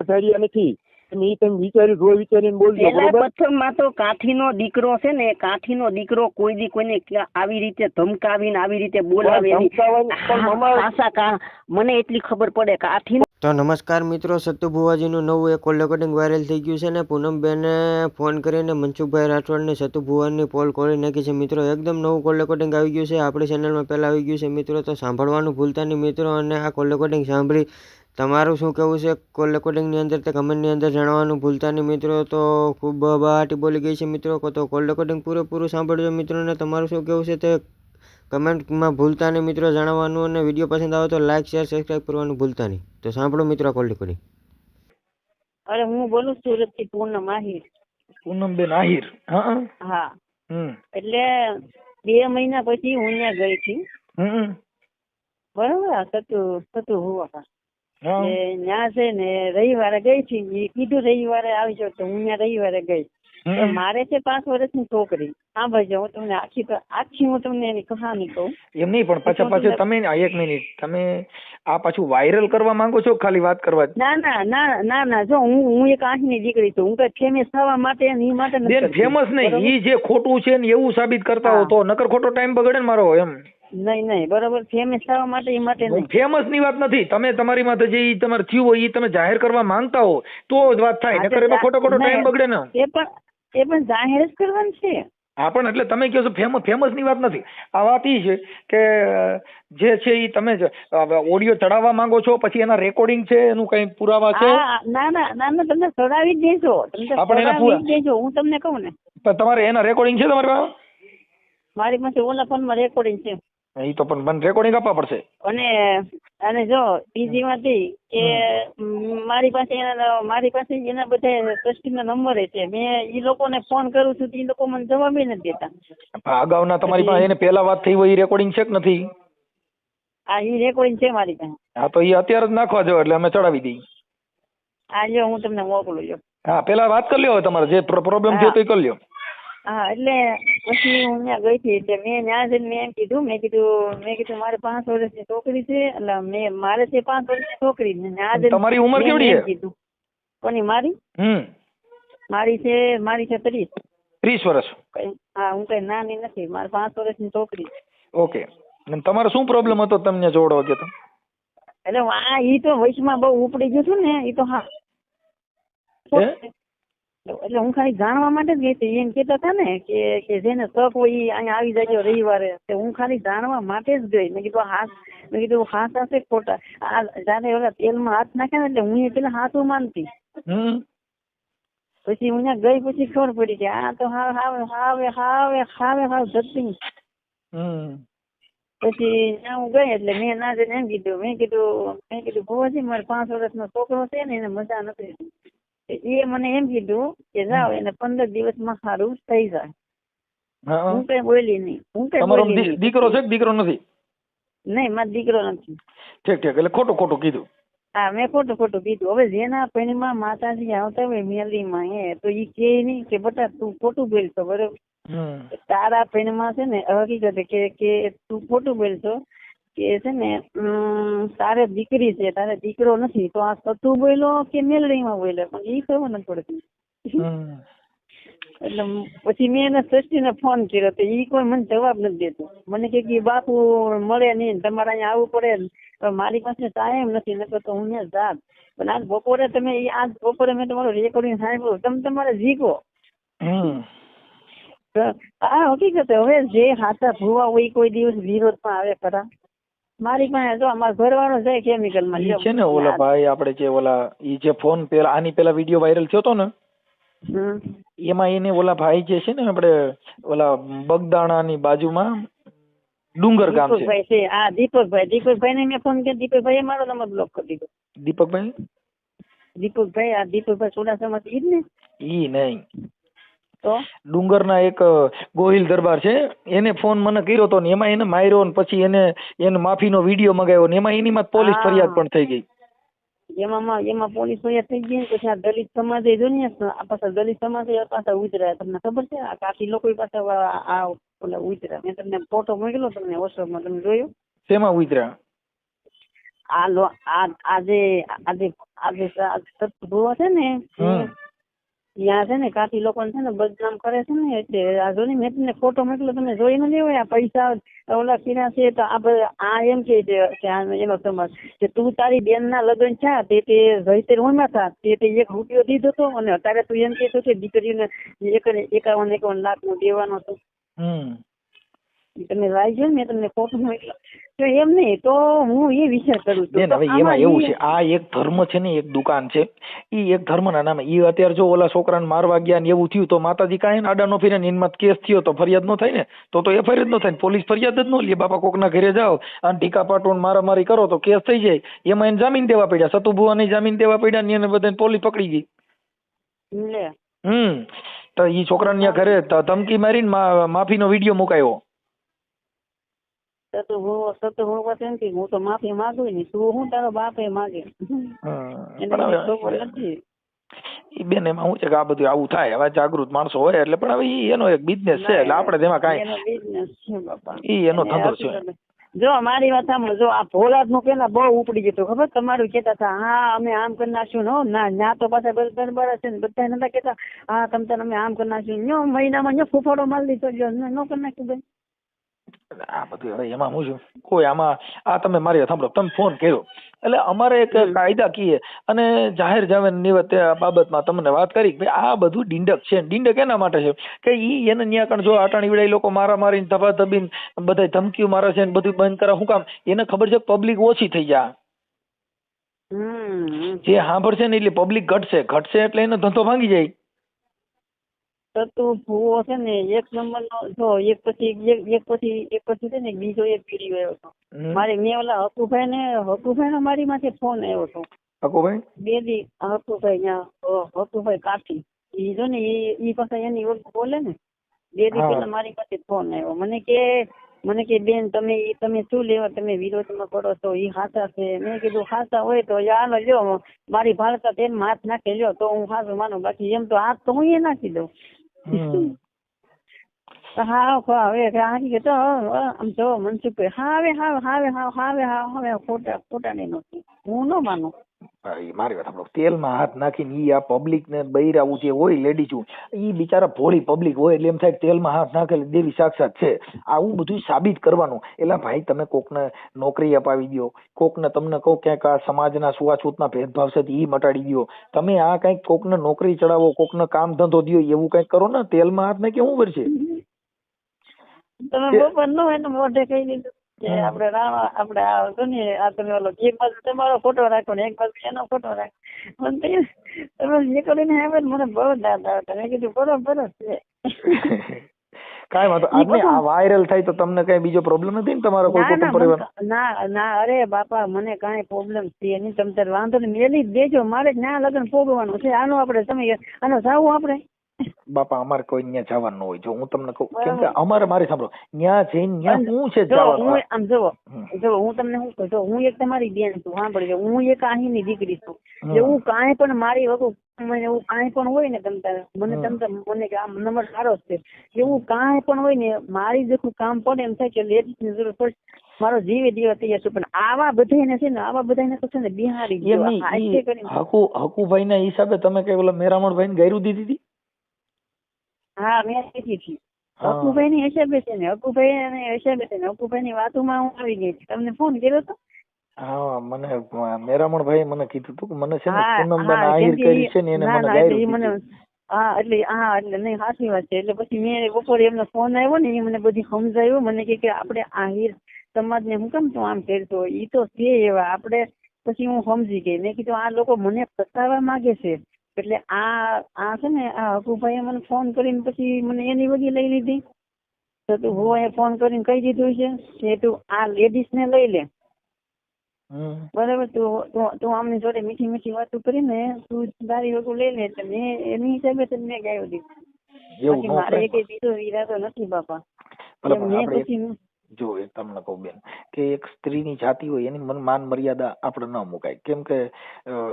ધાર્યા નથી. તમે વિચારી રોજ વિચારીને બોલજો, બરોબર? પ્રથમમાં તો કાઠીનો દીકરો છે ને, કાઠીનો દીકરો કોઈ દી કોઈને આવી રીતે ધમકાવીને આવી રીતે બોલાવે મને એટલી ખબર પડે. કાઠી તો નમસ્કાર મિત્રો, સત્તુ ભુવાજીનું નવું એક કોલ રેકોર્ડિંગ વાયરલ થઈ ગયું છે ને પૂનમબેને ફોન કરીને મનસુખભાઈ રાઠોડને સત્તુ ભુવાની પોલ ખોલી નાખી છે. મિત્રો એકદમ નવું કોલ રેકોર્ડિંગ આવી ગયું છે, આપણી ચેનલમાં પહેલાં આવી ગયું છે મિત્રો, તો સાંભળવાનું ભૂલતા નહીં મિત્રો. અને આ કોલ રેકોર્ડિંગ સાંભળી તમારું શું કહેવું છે કોલ રેકોર્ડિંગની અંદર તે કમેન્ટની અંદર જણાવવાનું ભૂલતા નહીં મિત્રો. તો ખૂબ બહાટી બોલી ગઈ છે મિત્રો, તો કોલ રેકોર્ડિંગ પૂરેપૂરું સાંભળજો મિત્રો, અને તમારું શું કહેવું છે તે કમેન્ટમાં ભૂલતા નહીં મિત્રો જણાવવાનું. અને વિડીયો પસંદ આવે તો લાઇક શેર સબસ્ક્રાઈબ કરવાનું ભૂલતા નહીં. તો સાંભળો મિત્રો કોલ રેકોર્ડિંગ. અરે હું બોલું સુરત થી પૂનમ આહિર. પૂનમબેન આહિર? હા. એટલે 2 મહિના પછી હું ત્યાં ગઈ હતી, બરોબર? સતુ હોવા ત્યાં છે ને રવિવારે ગઈ હતી. એ કીધું રવિવારે આવજો, તો હું ત્યાં રવિવારે ગઈ. મારે છે 5 વર્ષની છોકરી. હા ભાઈ, હું તમને આખી હું તમને એની કહાની કહું. એમ નહીં, પણ પાછા તમે 1 મિનિટ, તમે આ પાછું વાયરલ કરવા માંગો છો ખાલી વાત કરવા? ના, જો હું એક આંખની દીકરી છું. હું કઈ ફેમસ થવા માટે એ માટે નથી. ફેમસ નહીં, ઈ જે ખોટું છે ને એવું સાબિત કરતા હો તો નકર ખોટો ટાઈમ બગડે ને મારો. એમ નહીં, બરોબર? ફેમસ થવા માટે એ માટે ફેમસ ની વાત નથી. તમે તમારી માથે જે તમારે થયું હોય એ તમે જાહેર કરવા માંગતા હો તો જ વાત થાય, નકર એમાં ખોટો ટાઈમ બગડે ને. એ પણ જાહેર જ કરવાનું છે. હા, પણ એટલે તમે કહો છો ફેમસ ની વાત નથી. આ વાત એ છે કે જે છે એ તમે ઓડિયો ચડાવવા માંગો છો, પછી એના રેકોર્ડિંગ છે, એનું કઈ પુરાવા છે? ના, તમને ચડાવી જ દેજો. હું તમને કહું ને, તમારે એના રેકોર્ડિંગ છે તમારી પાસે? મારી પાસે ઓલા ફોનમાં રેકોર્ડિંગ છે. એ તો પણ રેકોર્ડિંગ આપવા પડશે. અને જો બીજી વાત કે મારી પાસે એના બધા ટ્રસ્ટીના નંબર છે. મેં એ લોકોને ફોન કરું છું, એ લોકો મને જવાબ નથી દેતા. અગાઉના તમારી પાસે એને પહેલા વાત થઈ હોય એ રેકોર્ડિંગ છે કે નથી? હા, એ રેકોર્ડિંગ છે મારી પાસે. હા, તો એ અત્યારે જ નાખવા જો, એટલે અમે ચડાવી દઈએ. હા, જો હું તમને મોકલું છું. હા, પેલા વાત કરી લ્યો, તમારે જે પ્રોબ્લેમ છે તો એ કરી લ્યો. હા, એટલે પછી હું ત્યાં ગઈ હતી, એટલે મેં ત્યાં જઈને મેં કીધું મારે 5 વર્ષની છોકરી છે, એટલે મારે છે 5 વર્ષની છોકરી. તમારી ઉંમર કેવડી છે? કીધું કોની? મારી છે 30 વર્ષ. હા, હું કઈ નાની નથી, મારે 5 વર્ષની છોકરી. ઓકે, તમારો શું પ્રોબ્લેમ હતો તમને જોડવા ગયો તો? એટલે ઈ તો વયસમાં બહુ ઉપડી ગયું છું ને, ઈ તો હા. એટલે હું ખાલી જાણવા માટે જ ગઈ હતી. એમ કેતા હતા ને કે જેને તક હોય એ અહીંયા આવી જાય રવિવારે. હું ખાલી જાણવા માટે જ ગઈ. મેં કીધું હાથ હશે ખોટા. જયારે ઓલા તેલમાં હાથ નાખે ને એટલે હું પેલા હાથું માનતી. પછી હું ત્યાં ગઈ પછી ખબર પડી કે આ તો હાવ જતી. પછી ત્યાં હું ગઈ એટલે મેં ના જઈને એમ કીધું, મેં કીધું ભુવાજી મારે 5 વર્ષનો છોકરો છે ને, એને મજા નથી. એ મને એમ કીધું કે જાઓ, એને 15 દિવસમાં સારું થઈ જાય. હું કઈ બોલી નહીં. દીકરો છે કે દીકરો નથી? નહીં, મારો દીકરો નથી. ઠીક, એટલે ખોટું કીધું. હા, મેં ખોટું કીધું. હવે જેના પૈણમાં માતાજી આવતા હોય મેલીમાં તો ઈ કે નહીં કે બટા તું ખોટું બોલશો, બરોબર? તારા પૈણમાં છે ને હકીકત કે તું ખોટું બોલશો, કે છે ને તારે દીકરી છે, તારે દીકરો નથી, તો આ સતુ બોલ્યો કે મેલડીમાં બોલ્યો, પણ એ ખબર નથી પડતી. એટલે પછી મેં એના ટ્રસ્ટીને ફોન કર્યો, તો એ કોઈ મને જવાબ નથી દેતો. મને કે બાપુ મળે નહીં, તમારે અહીંયા આવવું પડે. મારી પાસે ટાઈમ નથી, નકર તો હું ત્યાં જાત. પણ આજ બપોરે મેં તમારું રેકોર્ડિંગ સાંભળ્યું, તમે તમારે જીકો. હા, હકીકત. હવે જે હાથા ભૂવા હોય કોઈ દિવસ વિરોધમાં આવે ખરા? મારી પાસે જો અમારા ઘરવાળો જાય કેમિકલમાં છે ને, ઓલા ભાઈ આપણે જે ઓલા ઈ જે ફોન પેલા આની પેલા વિડીયો વાયરલ થયો હતો ને, એમાં એને ઓલા ભાઈ જે છે ને આપણે ઓલા બગદાણાની બાજુમાં ડુંગર ગામ છે. હા, દીપકભાઈ ને મેં ફોન કર્યો. દીપકભાઈ મારો નંબર બ્લોક કરી દીધો. દીપકભાઈ ચોડાસમાથી ઈ જ ને? ઈ નહીં, તો ડુંગરના એક ગોહિલ દરબાર છે, એને ફોન મને કર્યો હતો ને એમાં એને માર્યો ને પછી એને માફીનો વિડીયો મંગાવ્યો ને એમાં એની માં પોલીસ ફરિયાદ પણ થઈ ગઈ. એમાં પોલીસ ફરિયાદ થઈ ગઈ. પછી આ દલિત સમાજે જો ને, આ પાછા દલિત સમાજે પાછા ઉતર્યા. તમને ખબર છે? આ કાઠી લોકો પાછા આ ઓલા ઉતર્યા. મેં તમને ફોટો મોકલ્યો તમને વોટ્સઅપમાં, તમે જોયો? શેમાં ઉતર્યા? આજે સત્સંગો છે ને ત્યાં છે ને કાફી લોકો છે ને બદનામ કરે છે ને, એટલે આ જો મેં તમને ફોટો મોકલ્યો, તમે જોઈ નથી હોય? આ પૈસા ઓલા કિના છે તો આ એમ કે એનો સમાજ કે તું તારી બેન ના લગ્ન થયા તે રહીતેર હોમાં થા તે 1 રૂપિયો દીધો હતો, અને અત્યારે તું એમ કે કે દીકરીને 51 લાખ નું દેવાનો હતો. તમે લાવી જો, મેં તમને ફોટો મોકલ્યો. તો એમ નહીં તો હું એ વિચાર કરું છું. હવે એમાં એવું છે, આ એક ધર્મ છે ને, એક દુકાન છે, ઈ એક ધર્મ ના નામે ઈ અત્યારે જો ઓલા છોકરાને મારવા ગયા ને એવું થયું તો માતાજી કાંઈ આડા નો ફેરે ને એમાં કેસ થયો તો ફરિયાદ નો થાય ને, તો એફઆઈઆર જ નો થાય ને, પોલીસ ફરિયાદ જ નો લે. બાપા કોકના ઘરે જાઓ અને ટીકા પાટોન મારામારી કરો તો કેસ થઈ જાય. એમાં એને જામીન દેવા પડ્યા, સતુભુવાને જામીન દેવા પડ્યા ને એને બધાને પોલીસ પકડી ગઈ. તો ઈ છોકરાને ઘરે ધમકી મારીને માફીનો વિડીયો મુકાયો. હું તો માફી માંગુ ને, તું હું તારો બાપે માગે બેન. એમાં શું છે કે આ બધું આવું થાય, હવે જાગૃત માણસો હોય એટલે, પણ હવે એનો એક બિઝનેસ છે એટલે આપણે તેમાં કાંઈ બિઝનેસ છે બાપા, એનો ધંધો છે. જો મારી વાત સાંભળો, જો આ ભોલાદ નું પેલા બહુ ઉપડી ગયું ખબર, તમારું કેતા હતા હા અમે આમ કરી નાખ્યું ના તો પાછા બરાબર છે ને, બધા નતા કેતા હા તમ અમે આમ કરી નાખ્યું, મહિનામાં ફૂફાડો મારી દીધો ન કરી નાખ્યું બેન. આ બધું હવે એમાં હું છું, કોઈ આમાં આ તમે મારી સાંભળો, તમે ફોન કર્યો એટલે અમારે એક કાયદા કીએ અને જાહેર જામીન નિવત બાબતમાં તમને વાત કરી કે આ બધું ડીંડક છે. ડીંડક એના માટે છે કે ઈ એને ન્યા કણ જો આટાણી વિડાઈ લોકો મારા મારીને ધબા ધબીને બધા ધમકીઓ મારે છે ને બધું બંધ કરે, શું કામ? એને ખબર છે પબ્લિક ઓછી થઈ જાય, જે સાંભળશે ને એટલે પબ્લિક ઘટશે એટલે એનો ધંધો ભાંગી જાય. તું ભૂવો છે ને 1 નંબર નો, જો એક પછી છે ને બીજો એક વિડીયો આવ્યો હતો મારે, મેં ઓલા હકુભાઈ નો મારી માથે ફોન આવ્યો હતો. હકુભાઈ હકુભાઈ કાઠી, ઈ જો ને ઈ પાછા એની ઓળખ બોલે ને, 2 દી પેલા મારી પાસે ફોન આવ્યો, મને કે બેન તમે શું લેવા તમે વિરોધમાં પડો છો, ઈ હાચા છે. મેં કીધું હાચા હોય તો હાલો લ્યો મારી ભાળતા તેમ હાથ નાખી લ્યો તો હું હાચું માનું, બાકી એમ તો હાથ તો હું એ નાખી દઉં. હા હવે આમ જો મનસુખભાઈ હવે ખોટા નહીં નથી, હું ન માનું. મારી વાત સાંભળો, તેલમાં હાથ નાખીને ઈ આ પબ્લિક ને બૈરાવું જે હોય લેડીઝ ઈ બિચારા ભોળી પબ્લિક હોય એટલે એમ થાય તેલમાં હાથ નાખે દેવી સાક્ષાત છે. આવું બધું સાબિત કરવાનું. એટલે ભાઈ તમે કોકને નોકરી અપાવી દો, કોકને તમને કહું ક્યાંક આ સમાજના છૂઆછૂતના ભેદભાવ છે ઈ મટાડી દો. તમે આ કઈક કોકને નોકરી ચડાવો, કોકને કામ ધંધો દો, એવું કઈક કરો ને. તેલમાં હાથ નાખે શું કરશે? તમે બપોર નો એને મોઢે કહી દીધું કે આપણે આ તમે ઓલો એક બાજુ તમારો ફોટો રાખો ને એક બાજુ એનો ફોટો રાખો, તમે જે કરીને મને બહુ દાદા હતા. મેં કીધું બરોબર છે. કાંઈ વાંધો આજની આ વાયરલ થાય તો તમને કઈ બીજો પ્રોબ્લેમ નથી ને તમારો કોઈ કુટુંબ પરિવાર? ના અરે બાપા મને કાંઈ પ્રોબ્લેમ છે નહીં, તમે તાર વાંધો નહીં મેલી જ દેજો, મારે જ ના લગ્ન ભોગવવાનું છે. આનો આપણે તમે આનો જાવું આપણે બાપા અમારે કોઈ ત્યાં જવાનું હોય. જો હું તમને કહું કેમ કે અમારે મારી સાંભળો ત્યાં જઈને ત્યાં શું છે જવાનું. આમ જુઓ હું તમને શું કહું, હું એક તમારી બેન છું, સાંભળજો હું એક અહીંની દીકરી છું. એવું કાંઈ પણ મારી વગર એવું કાંઈ પણ હોય ને મને કે આમ નંબર સારો છે, એવું કાંઈ પણ હોય ને મારી જેટલું કામ પડે એમ થાય કે લેડીઝ ની જરૂર પડે, મારો જીવે દેવા તૈયાર છું. પણ આવા બધાને છે ને તો છે ને બિહારી હકુભાઈ ના હિસાબે તમે કઈ ઓલા મેરામણભાઈ ને ગાયરું દીધી હતી? હા મેં કીધી હતી. હકુભાઈ ની હિસાબે છે ને, હકુભાઈ ની વાતોમાં હું આવી ગઈ. તમને ફોન કર્યો હતો? હા મને મેરામણભાઈ મને કીધું હતું કે મને છે ને પૂનમબેન આહિર કરી છે ને એને મને ગાયરું. એટલે નહીં સાચી વાત છે. એટલે પછી મેં બપોરે એમનો ફોન આવ્યો ને એ મને બધી સમજાયું. મને કે આપણે આહિર સમાજ ને હું કેમ તું આમ કરતો, ઈ તો છે એવા આપણે. પછી હું સમજી ગઈ. મેં કીધું આ લોકો મને ફસાવવા માંગે છે. એટલે આ છે ને આ હકુભાઈએ મને ફોન કરીને પછી મને એની વગી લઈ લીધી. તો તું હું ફોન કરીને કહી દીધું છે કે તું આ લેડીઝ ને લઈ લે, બરાબર, તું આમની જોડે મીઠી મીઠી વાતો કરીને તું તારી વગું લઈ લે. એટલે મેં એની હિસાબે મેં ગાયો દીધું. મારે એક બીજો ઈરાદો નથી બાપા. જો એક તમને કહું બેન કે એક સ્ત્રીની જાતિ હોય એની માન મર્યાદા આપણે ન મુકાય. કેમ કે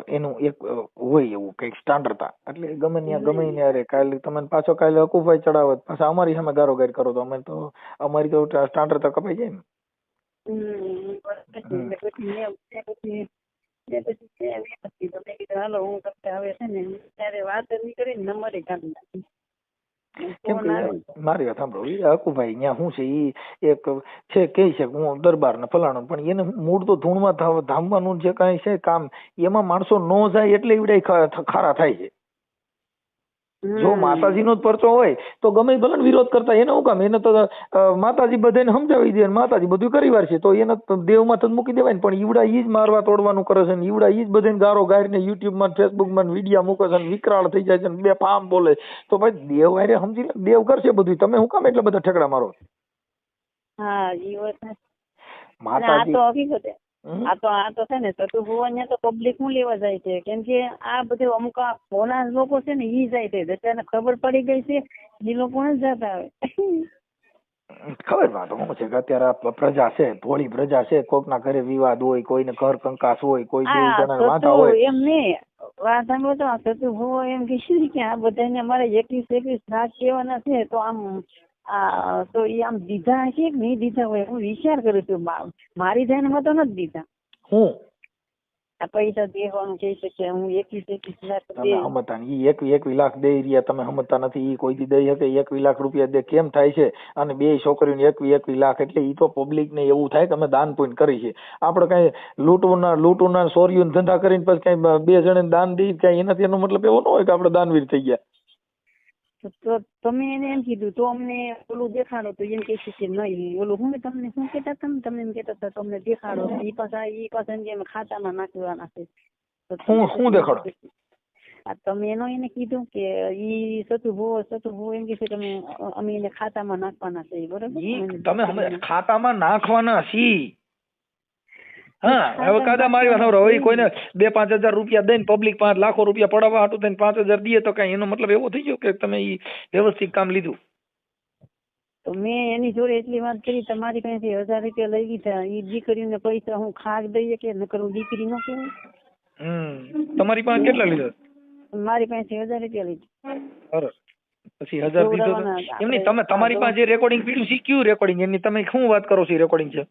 એનું એક હોય એવું કઈક સ્ટાન્ડર્ડતા. એટલે ગમે ત્યાં ગમે ત્યારે કાલે તમે પાછો કાલે હકુભાઈ ચડાવત પાછા અમારી સામે ગારોગાર કરો તો અમારી તો સ્ટાન્ડર્ડતા કપાઈ જાય ને. હાલો હું કરતા હવે છે ને ત્યારે વાત નહીં કરી નંબરે કાઢી નાખી. કેમ કે મારી વાત સાંભળો, એ હકુભાઈ ત્યાં શું છે, ઈ એક છે કહે છે કે હું દરબાર ને ફલાણું, પણ એને મૂળ તો ધૂણમાં ધામવાનું જે કાંઈ છે કામ, એમાં માણસો ન જાય એટલે એવડે ખારા થાય છે. જો માતાજીનો જ પરચો હોય તો ગમે ભલે વિરોધ કરતા, એને શું કામ, એને તો માતાજી બધાને સમજાવી દે, માતાજી બધું કરી વાર છે, તો એને દેવમાં તો મૂકી દેવાય ને. પણ ઈવડા ઈ જ મારવા તોડવાનું કરે છે ને, ઈવડા ઈ જ બધાને ગારો ગારીને યુટ્યુબમાં ફેસબુકમાં વિડીયા મૂકે છે ને, વિકરાળ થઈ જાય છે ને, બે ફામ બોલે. તો ભાઈ દેવ હારે સમજી લે, દેવ કરશે બધું, તમે શું કામ એટલા બધા ઠેકડા મારો? હા ઈ વાત માતાજી આ તો છે ને સતુભુવન તો પબ્લિક હું લેવા જાય છે, કેમ કે આ બધું અમુક પોના લોકો છે ને ઈ જાય છે, દશાને ખબર પડી ગઈ છે, એ લોકો જ જતા આવે. ખબર વાત શું છે કે અત્યારે પ્રજા છે, ભોળી પ્રજા છે, કોક ના ઘરે વિવાદ હોય, કોઈને ઘર કંકાસ હોય, કોઈ દેવ જણા વાંધા હોય. એમ નહીં વાત સાંભળો તો સતુભુવો એમ કીધું કે આ બધાને અમારે 21 લાખ કહેવાના છે, તો આમ તો એ આમ દીધા છે કે નહીં દીધા હોય હું વિચાર કરું છું. મારી ધ્યાનમાં તો નથી દીધા. હું આ પૈસા દેવાનું કહી શકે હું 21 લાખ તમે સમજતા ને, ઈ 21 લાખ દઈ રહ્યા, તમે સમજતા નથી. ઈ કોઈ દી દઈ શકે 21 લાખ રૂપિયા દે કેમ થાય છે? અને બે છોકરીઓને 21 લાખ એટલે ઈ તો પબ્લિક ને એવું થાય કે અમે દાન પુણ્ય કરી છે. આપડે કઈ લૂંટના ચોરીઓ ધંધા કરીને પછી કઈ બે જણે દાન દઈ કઈ એનાથી એનો મતલબ એવો ન હોય કે આપડે દાનવીર થઈ ગયા. તો તમે એને એમ કીધું તો અમને ઓલું દેખાડો, તો એમ કહે છે કે નહીં ઓલું હું તમને શું કહેતા તમને એમ કહેતા હતા તમને દેખાડો, એ પાછા એમ ખાતામાં નાખવાના છે. શું દેખાડો? તમે એને કીધું કે ઈ સતુભુવો એમ કે છે કે અમે એને ખાતામાં નાખવાના છે, બરોબર? તમે ખાતામાં નાખવાના છી. હા હવે કાદા મારી વાત સાંભળો, હવે કોઈને 2-5 હજાર રૂપિયા દઈને પબ્લિક 5 લાખો રૂપિયા પડાવવા હાટું થઈને 5 હજાર દે તો કઈ એનો મતલબ એવો થઈ ગયો કે તમે ઈ વ્યવસ્થિત કામ લીધું? તો મેં એની જોડે એટલી વાત કરી, તમારી પાસેથી 1000 રૂપિયા લઈ લીધા, ઈ દીકરીને પૈસા હું ખાગ દઈએ કે ન કરું, દીકરી નો કહેવાય. તમારી પાસે કેટલા લીધા? મારી પાસેથી 1000 રૂપિયા લીધા. સરસ. પછી 1000 દીધો એમની તમે તમારી પાસે જે રેકોર્ડિંગ પીડ્યું છે કયું રેકોર્ડિંગ? એની તમે શું વાત કરો છો? રેકોર્ડિંગ છે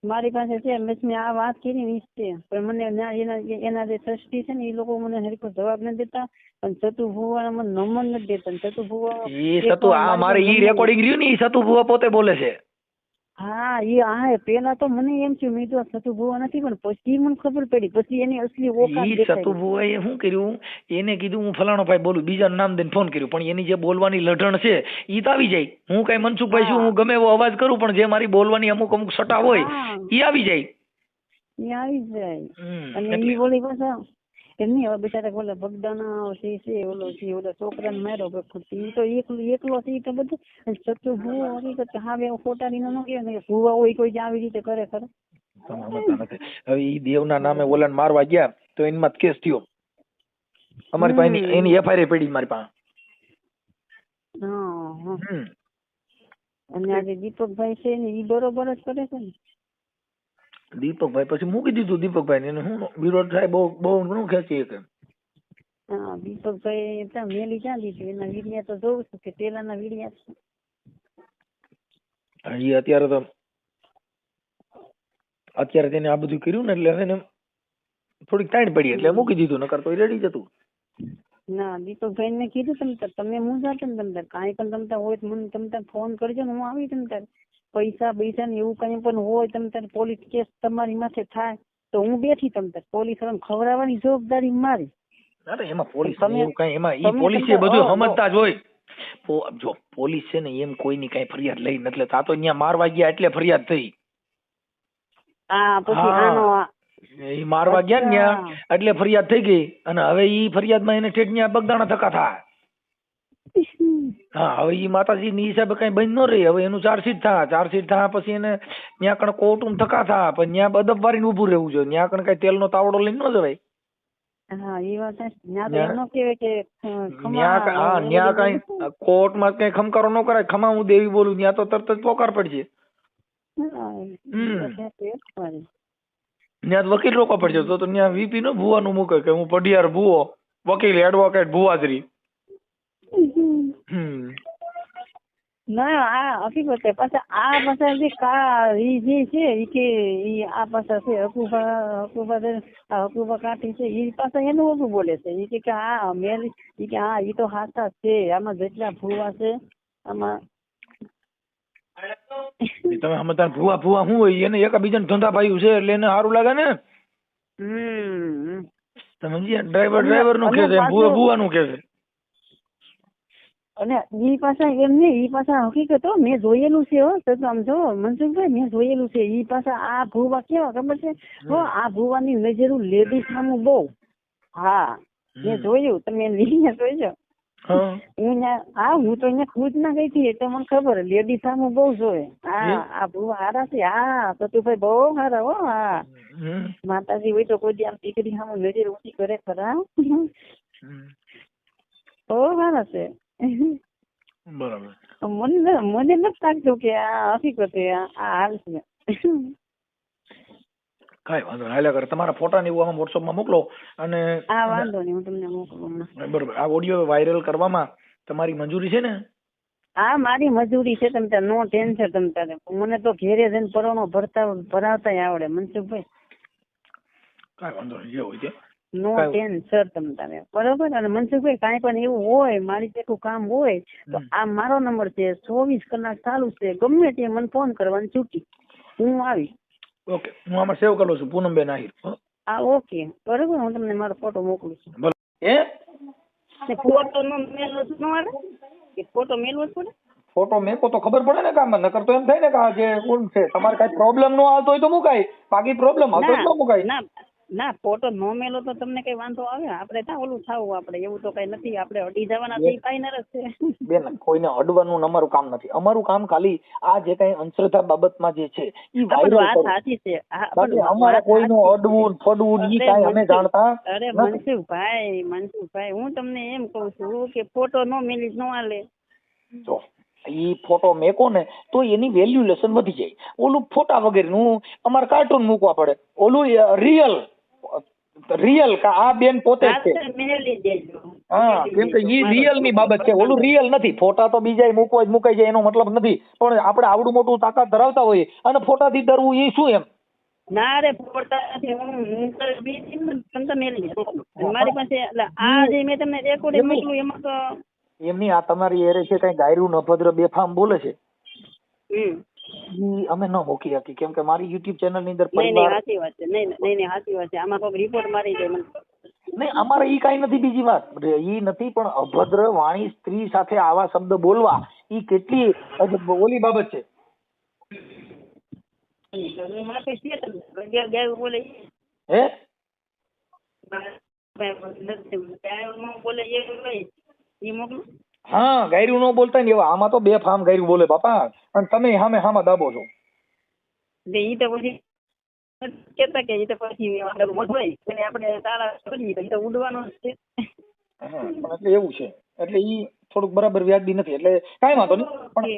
મારી પાસે છે, મેં આ વાત કરી ને છે, પણ મને એના જે ટ્રસ્ટી છે ને એ લોકો મને હરખો જવાબ નથી દેતા, અને સતુભુવાના મને નંબર નથી દેતા. સતુભુવા મારે ઈ રેકોર્ડિંગ રહ્યું ને, ઈ સતુભુવા પોતે બોલે છે. હા પેલા તો મને એમ થયું મેં તો સતુભુવા નથી, પણ પછી મને ખબર પડી, પછી એની અસલી ઓકાત દેખાઈ. સતુભુવાએ શું કર્યું, એને કીધું હું ફલાણો ભાઈ બોલું, બીજાનું નામ દઈને ફોન કર્યું, પણ એની જે બોલવાની લઢણ છે ઈ તો આવી જાય. હું કઈ મનસુખભાઈ છું, હું ગમે એવો અવાજ કરું, પણ જે મારી બોલવાની અમુક સટા હોય ઈ આવી જાય. અને ઈ બોલી પાછા એમની હવે બિચારા બોલે બગદાના છે ઓલો છોકરાને માર્યો, ઈ તો એકલો છે, ઈ તો બધું સતુભુવો હકીકત હવે ખોટાની ન કહેવાય, ભુવા હોય કોઈ આવી રીતે કરે ખરે. હવે ઈ દેવના નામે ઓલાને મારવા ગયા તો એમાં કેસ થયો, અમારી પાસે એની એફઆઈઆર પડી મારી પાસે. અને આજે દીપકભાઈ છે ને ઈ બરોબર જ કરે છે ને. દીપકભાઈ પછી મૂકી દીધું. દીપકભાઈ એને શું વિરોધ થાય બહુ ઘણું ખેંચી શકે. હા દીપકભાઈ ત્યાં મેલી ક્યાં દીધું, એના વીડિયા તો જોઉં છું કે પેલાના વીડિયા છે. એ અત્યારે તેને આ બધું કર્યું ને એટલે એને થોડીક તાણ પડી એટલે મૂકી દીધું, નકર તો રેડી જતું. ના દીપકભાઈ ને કીધું તમે હું જાતે ને તમતાર કાંઈ પણ તમતાર હોય મને તમતાર ફોન કરજો ને હું આવી તમતાર. પૈસા ને એવું કઈ પણ હોય તમતાર પોલીસ કેસ તમારી માથે થાય તો હું બેઠી તમતાર. પોલીસ વાળાને ખવડાવવાની જવાબદારી મારી. અરે એમાં પોલીસ એવું કઈ એમાં ઈ પોલીસ એ બધું સમજતા જ હોય. જો પોલીસ છે ને એમ કોઈની કઈ ફરિયાદ લઈ નથી લેતા. આ તો અહીંયા મારવા ગયા એટલે ફરિયાદ થઈ. પછી મારવા ગયા ને એટલે ફરિયાદ થઈ ગઈ, અને હવે ઈ ફરિયાદમાં એને ઠેઠ ત્યાં બગદાણા ધક્કા થાય. હા હવે ઈ માતાજી ની હિસાબે કઈ બંધ ન રહી. હવે એનું ચાર્જશીટ થા પછી એને ત્યાં કણ કોર્ટમાં ધક્કા થા, પણ ત્યાં બદબ વારીને ઉભું રહેવું જોઈએ. ત્યાં કણ કઈ તેલનો તાવડો લઈને ન જવાય. કોર્ટમાં કઈ ખમકારો ન કરાય. ખમા હું દેવી બોલું ત્યાં તો તરત જ પોકાર પડશે. ત્યાં વકીલ રોકવા પડશે. તો ત્યાં વીપી નો ભુવાનું મૂકે કે હું પઢિયાર ભુવો, વકીલ એડવોકેટ ભુવાજરી. ના આ હકીકત છે. પાછા આ પાછા જે ઈ જે છે ઈ કે ઈ આ પાછા છે હકુબા કાઠી છે ઈ પાછા એનું ઓગું બોલે છે. ઈ કે આ મેલ ઈ કે હા ઈ તો હાથા છે, આમાં જેટલા ભૂવા છે આમાં તમે સમજતા ભૂવા શું હોય, એને એકબીજાને ધંધા પાયું છે એટલે એને સારું લાગે ને. તમે ડ્રાઈવર નું કે છે, ભૂવા નું કે છે. અને ઈ પાછા એમ નહીં, ઈ પાછા હકીકત મેં જોયેલું છે હો. તો આમ જો મનસુખભાઈ મેં જોયેલું છે. ઈ પાછા આ ભૂવા કેવા ખબર છે આ ભૂવાની નજરું લેડીઝ સામું બહુ. હા મેં જોયું, તમે વિડીયો જોઈજો. હું તો અહીંયા ખુદ ના ગઈ હતી એટલે મને ખબર લેડીઝ સામું બહુ જોયે. આ ભૂવા હારા છે. હા સતુભાઈ બહુ હારા હો. હા માતાજી હોય તો કોઈ આમ દીકરી સામું નજર ઊંચી કરે ખરા. બહુ હારા છે. બરાબર. મને નથી લાગતું કે આ હકીકત આ હાલ છે. કઈ વાંધો નહીં, હાલ્યા કરે. તમારા ફોટા ને એવું આમાં WhatsApp માં મોકલો અને હા વાંધો નહીં, હું તમને મોકલું. બરોબર. આ ઓડિયો વાયરલ કરવામાં તમારી મંજૂરી છે ને? હા મારી મજૂરી છે. તમ તારે નો ટેન્શન. તમ તારે મને તો ઘેરે જઈને પરોણો ભરાવતા આવડે મનસુખભાઈ. કઈ વાંધો નહીં, જે હોય તે. નો ટેન્શન તમ તારે. બરોબર. અને મનસુખભાઈ કાંઈ પણ એવું હોય મારી જેટલું કામ હોય તો આ મારો નંબર છે, 24 કલાક ચાલુ છે. ગમે તે મને ફોન કરવાની છૂટી, હું આવી. ઓકે, હું આમાં સેવ કરું છું પૂનમબેન આહિર. હા ઓકે બરોબર. હું તમને મારો ફોટો મોકલું છું. ફોટો નો મેલવો જ ન આવે કે ફોટો મેલવો જ પડે? ફોટો મેકો તો ખબર પડે ને કામ. નકર તો એમ થાય ને કે આ જે કોણ છે, તમારે કઈ પ્રોબ્લેમ નો આવતો હોય તો મુકાય, બાકી પ્રોબ્લેમ આવતો તો મુકાય. ના ફોટો નો મેલો તો તમને કઈ વાંધો આવે? આપણે ત્યાં ઓલું થાવું, આપણે એવું તો કઈ નથી. આપણે અડી જવાના તો ફાઈનલ જ છે. બેન કોઈને અડવાનું અમારું કામ નથી. અમારું કામ ખાલી આ જે કઈ અંધશ્રદ્ધા બાબતમાં જે છે ઈ વાયરલ કરવું. સાચી છે. બાકી અમારે કોઈનું અડવું ફડવું ઈ કાઈ અમે જાણતા. અરે મનસુખભાઈ હું તમને એમ કઉ છું કે ફોટો નો મેલી નો હાલે. જો ઈ ફોટો મેકો ને તો એની વેલ્યુલેશન વધી જાય. ઓલું ફોટા વગેરેનું અમારે કાર્ટૂન મૂકવા પડે. ઓલું રિયલ આ બેન પોતે જ છે. હા કેમ કે ઈ રિયલ ની બાબત છે, ઓલું રિયલ નથી. ફોટા તો બીજા મુકાઈ જાય એનો મતલબ નથી, પણ આપણે આવડું મોટું તાકાત ધરાવતા હોઈએ અને ફોટાથી ડરવું એ શું એમ? ના રે ફોટા નથી. મારી પાસે આ જે મેં તમને રેકોર્ડિંગ મોકલું એમાં તો એમની આ તમારી એરે છે કઈ ગાયરું અભદ્ર બેફામ બોલે છે અમે ન મૂકી શકી કેમ કે મારી યુટ્યુબ ચેનલ ની અંદર સાચી વાત છે. નહીં સાચી વાત છે. આમાં કોઈ રિપોર્ટ મારી જાય મને. નહીં અમારે ઈ કઈ નથી. બીજી વાત ઈ નથી, પણ અભદ્ર વાણી સ્ત્રી સાથે આવા શબ્દ બોલવા ઈ કેટલી ઓલી બાબત છે. હા ગાયરું ન બોલતા ને એવા આમાં તો બે ફામ ગાયરું બોલે બાપા. અને તમે હામાં દાબો છો. ઈ તો પછી કેતા કે ઈ તો પછી આપણે તાળા કરીએ તો ઉડવાનો છે. એટલે એવું છે. એટલે ઈ થોડુંક બરાબર વ્યાજબી નથી. એટલે કાંઈ વાંધો નહીં. પણ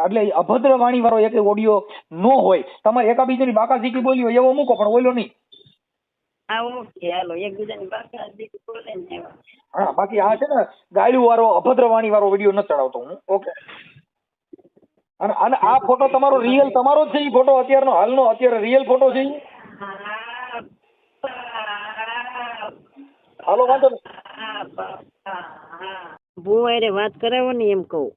એટલે અભદ્ર વાણી વાળો એક ઓડિયો નો હોય. તમારે એકાબીજાની બાકા ઝીકી બોલી હોય એવો મૂકો, પણ ઓલો નહીં. હા બાકી આ છે ને ગાયડું વાળો અભદ્ર વાણી વાળો વિડીયો ન ચડાવતો હું. ઓકે. અને આ ફોટો તમારો રિયલ તમારો જ છે? ઈ ફોટો અત્યારનો હાલનો અત્યારે રિયલ ફોટો છે? હાલો વાંધો નહીં. ભુવારે વાત કરાવો ને એમ કહું.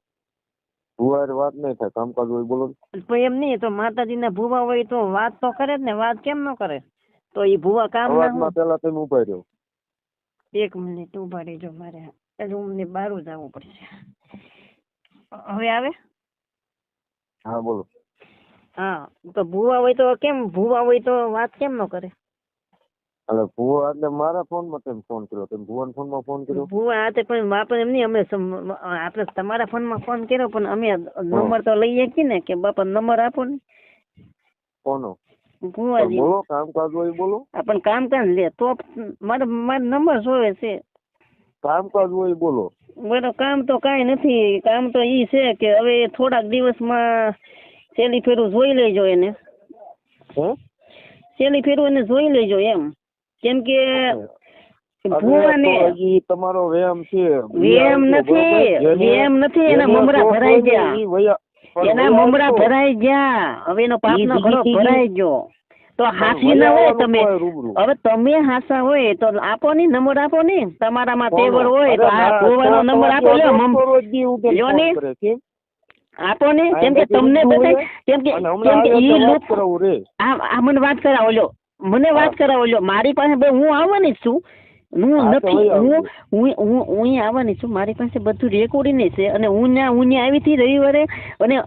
ભુવારે વાત નહીં થાય, કામકાજ હોય બોલો. એમ નહીં તો માતાજીના ભુવા હોય તો વાત તો કરે જ ને. વાત કેમ ન કરે? તો ઈ ભુવા કામ ના પેલા તમે ઉભા રહ્યો. 1 મિનિટ ઉભા રહેજો, મારે રૂમ ની બહાર જવું પડશે. હવે આવે? હા બોલો. હા તો ભુવા હોય તો કેમ? ભુવા હોય તો વાત કેમ ન કરે? એટલે ભુવા એટલે મારા ફોન માં તમે ફોન કર્યો, તમે ભુવાના ફોન માં ફોન કર્યો? ભુવા હાથે પણ બાપા એમ નહીં, અમે આપણે તમારા ફોન માં ફોન કર્યો પણ અમે નંબર તો લઈએ કે ને કે બાપા નંબર આપો ને. કોનો? ભુવાજી. બોલો કામકાજ હોય બોલો. પણ કામકાજ લે તો મારો નંબર જોવે છે. કામકાજ હોય બોલો. બરો કામ તો કાંઈ નથી. કામ તો ઈ છે કે હવે થોડાક દિવસમાં છેલ્લી ફેરું જોઈ લેજો એને. છેલ્લી ફેરું એને જોઈ લેજો એમ. કેમ કે ભુવાને ઈ તમારો વેમ છે. વેમ નથી, વેમ નથી, એના મમરા ભરાઈ ગયા, એના મમરા ભરાઈ ગયા, હવે એનો પાપનો ઘડો ભરાઈ ગયો. તો હાસી ના હોય તમે, હવે તમે હાસા હોય તો આપો ને નંબર, આપો ને તમારામાં તેવર હોય તો આ ભુવાનો નંબર આપો. લ્યો ને આપો ને, કેમ કે તમને બધાય, કેમ કે ઈ લોકો આ મને વાત કરાવો લ્યો, મને વાત કરાવો લ્યો. મારી પાસે હું આવવાની જ છું, હું નથી, હું આવવાની છું, મારી પાસે બધું રેકોર્ડિંગ છે. અને હું ત્યાં આવી હતી રવિવારે, અને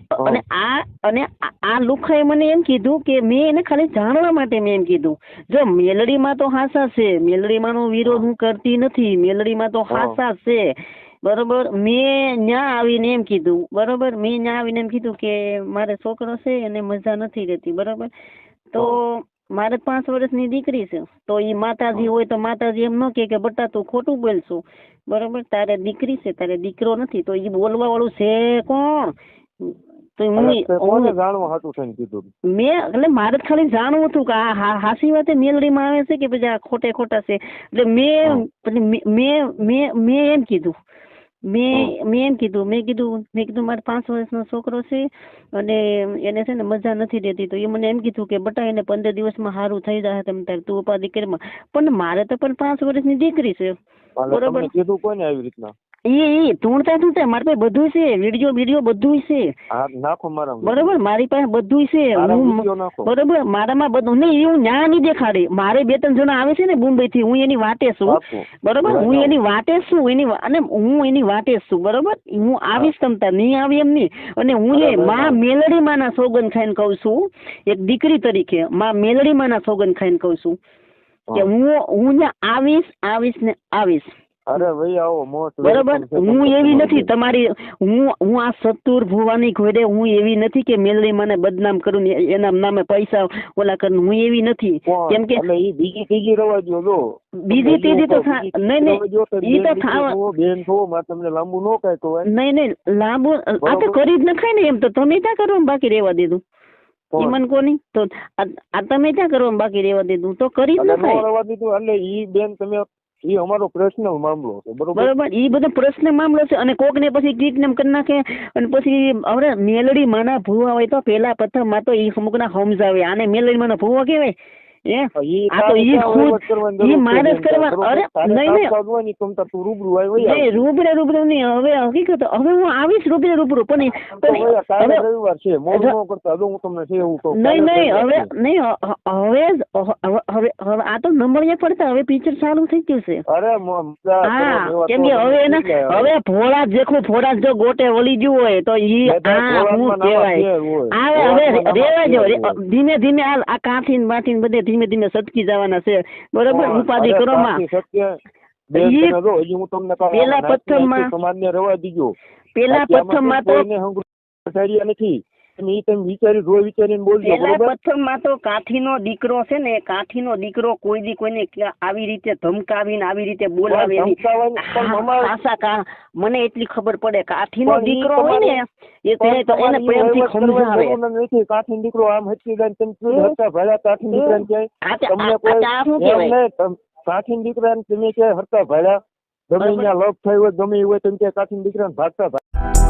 આ લુખાએ મને એમ કીધું કે મેં એને ખાલી જાણવા માટે મેં એમ કીધું, જો મેલડીમાં તો હાસા છે, મેલડીમાં નો વિરોધ હું કરતી નથી, મેલડીમાં તો હાસા છે, બરોબર. મેં ત્યાં આવીને એમ કીધું, બરોબર, મેં ત્યાં આવીને એમ કીધું કે મારે છોકરો છે અને મજા નથી રહેતી, બરોબર. તો મારે 5 વર્ષની દીકરી છે, તો એ માતાજી હોય તો માતાજી એમ ન કે બટા તું ખોટું બોલશું, બરોબર, તારે દીકરી છે, તારે દીકરો નથી, તો એ બોલવા વાળું છે કોણ? તો મેં એટલે મારે ખાલી જાણવું હતું કે આ હાસી વાતે મેલડીમાં આવે છે કે પછી આ ખોટા છે. એટલે મેં એમ કીધું, મેં કીધું મારે 5 વર્ષનો છોકરો છે અને એને છે ને મજા નથી રહેતી. તો એ મને એમ કીધું કે બટા એને 15 દિવસમાં સારું થઈ જાય, તમે તારે તું ઉપાધિ કરીમાં. પણ મારે તો પણ 5 વર્ષની દીકરી છે, બરોબર. કીધું કોને આવી રીતના? ઈ ઢૂંઢતા મારી પાસે બધું છે, વિડીયો બધું છે, બરોબર, મારી પાસે બધું છે, બરોબર, મારામાં બધું નહીં. હું ન્યા નહીં દેખાડે. મારે 2-3 જણા આવે છે ને મુંબઈ થી, હું એની વાટે છું, બરોબર, હું એની વાટે છું, અને હું એની વાટે છું, બરોબર. હું આવીશ તમતા, નહીં આવી એમ નહીં. અને હું એ માં મેલડી માના સોગન ખાઈને કઉ છું, એક દીકરી તરીકે માં મેલડી માના સોગન ખાઈને કઉ છું કે હું ત્યાં આવીશ ને આવીશ. અરે ભાઈ આવો મોટ, બરોબર. હું એવી નથી તમારી, હું આ સતુર ભુવાની ઘોડે હું એવી નથી કે મેલડી મને બદનામ કરું ને એના નામે પૈસા ઓલા કરું, હું એવી નથી. કેમ કે બીજી ત્રીજી રવા દો, બીજી ત્રીજી તો નહીં, ઈ તો ખાવા બેન છો, તમને લાંબુ નો કાય તો નહીં લાંબુ આ તો કરી જ નખાય ને. એમ તો તમે ક્યાં કરવા બાકી રહેવા દીધું, ઈમન કોની તો આ તમે ક્યાં કરવા બાકી રહેવા દીધું, તો કરી જ નખાય. એટલે ઈ બેન તમે, ઈ અમારો પર્સનલ મામલો છે, બરોબર. ઈ બધો પર્સનલ મામલો છે. અને કોક ને પછી કિડનેપ કરી નાખે, અને પછી હવે મેલડી માના ભૂવા હોય તો પેલા પ્રથમ માં તો ઈ અમુક ના સમજાવે, આને મેલડી માના ભૂવા કહેવાય. આ તો ઈ ખુદ ઈ માણસ કરવા. અરે નહીં, રૂબરૂ નહીં. હવે હકીકત, હવે હું આવીશ રૂબરૂ, પણ નહીં, હવે આ તો નંબર પડતા, હવે પિક્ચર ચાલુ થઈ ગયું છે. હા, કેમ કે હવે ભોળા જેખું ભોળા જો ગોટે વળી ગયું હોય તો ઈ હું કહેવાય. હવે રેવા જો, ધીમે ધીમે આ કાઠીન બાઠીન બધે ધીમે ધીમે સટકી જવાના છે, બરોબર. ઉપાધિ કરો માં પેલા પ્રથમમાં તો કાઠીનો દીકરો છે ને, કાઠીનો દીકરો કોઈ દી કોઈને આવી રીતે ધમકાવીને આવી રીતે બોલાવે. મને એટલી ખબર પડે, કાઠીનો દીકરો હોય ને એ એને પ્રેમથી સમજાવે. કાઠી દીકરો આમ હચી જાય, કાઠી દીકરા કાઠી દીકરા તમે ક્યાંય હરતા ભાડ્યા, ગમે ત્યાં લપ થયું હોય, ગમે એવું હોય તમે ક્યાંય કાઠી દીકરા ભાગતા ભાઈ.